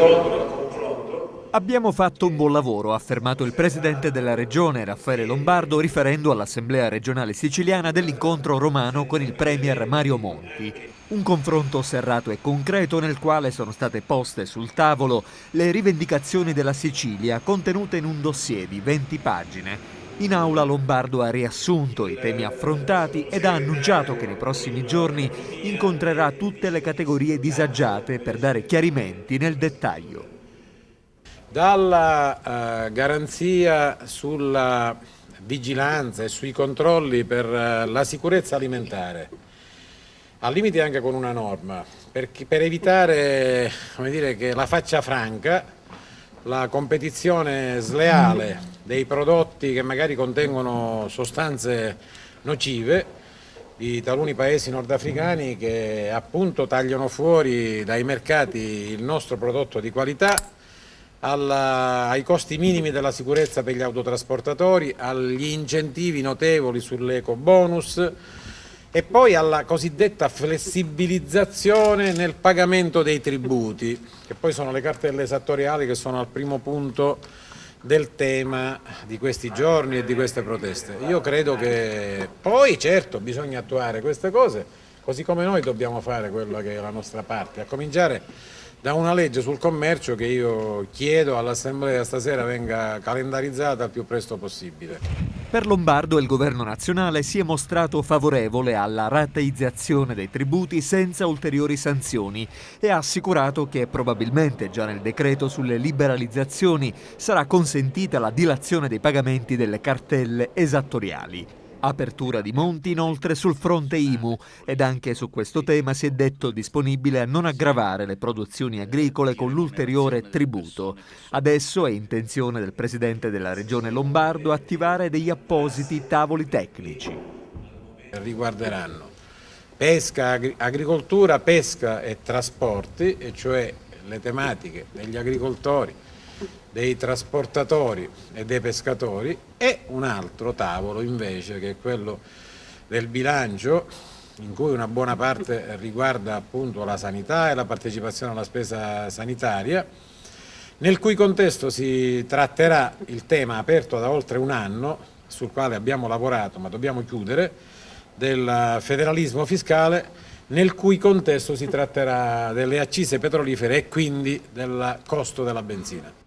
incontro, al confronto. Abbiamo fatto un buon lavoro, ha affermato il presidente della regione Raffaele Lombardo, riferendo all'Assemblea regionale siciliana dell'incontro romano con il premier Mario Monti. Un confronto serrato e concreto nel quale sono state poste sul tavolo le rivendicazioni della Sicilia contenute in un dossier di 20 pagine. In aula Lombardo ha riassunto i temi affrontati ed ha annunciato che nei prossimi giorni incontrerà tutte le categorie disagiate per dare chiarimenti nel dettaglio. Dalla garanzia sulla vigilanza e sui controlli per la sicurezza alimentare, al limite anche con una norma, per evitare, come dire, che la faccia franca, la competizione sleale dei prodotti che magari contengono sostanze nocive di taluni paesi nordafricani che appunto tagliano fuori dai mercati il nostro prodotto di qualità, ai costi minimi della sicurezza per gli autotrasportatori, agli incentivi notevoli sull'ecobonus e poi alla cosiddetta flessibilizzazione nel pagamento dei tributi, che poi sono le cartelle esattoriali che sono al primo punto del tema di questi giorni e di queste proteste. Io credo che poi certo bisogna attuare queste cose, così come noi dobbiamo fare quella che è la nostra parte, a cominciare da una legge sul commercio che io chiedo all'Assemblea stasera venga calendarizzata il più presto possibile. Per Lombardo il governo nazionale si è mostrato favorevole alla rateizzazione dei tributi senza ulteriori sanzioni e ha assicurato che probabilmente già nel decreto sulle liberalizzazioni sarà consentita la dilazione dei pagamenti delle cartelle esattoriali. Apertura di Monti inoltre sul fronte IMU ed anche su questo tema si è detto disponibile a non aggravare le produzioni agricole con l'ulteriore tributo. Adesso è intenzione del presidente della regione Lombardo attivare degli appositi tavoli tecnici. Riguarderanno pesca, agricoltura, pesca e trasporti, e cioè le tematiche degli agricoltori, dei trasportatori e dei pescatori, e un altro tavolo invece che è quello del bilancio, in cui una buona parte riguarda appunto la sanità e la partecipazione alla spesa sanitaria, nel cui contesto si tratterà il tema aperto da oltre un anno, sul quale abbiamo lavorato ma dobbiamo chiudere, del federalismo fiscale, nel cui contesto si tratterà delle accise petrolifere e quindi del costo della benzina.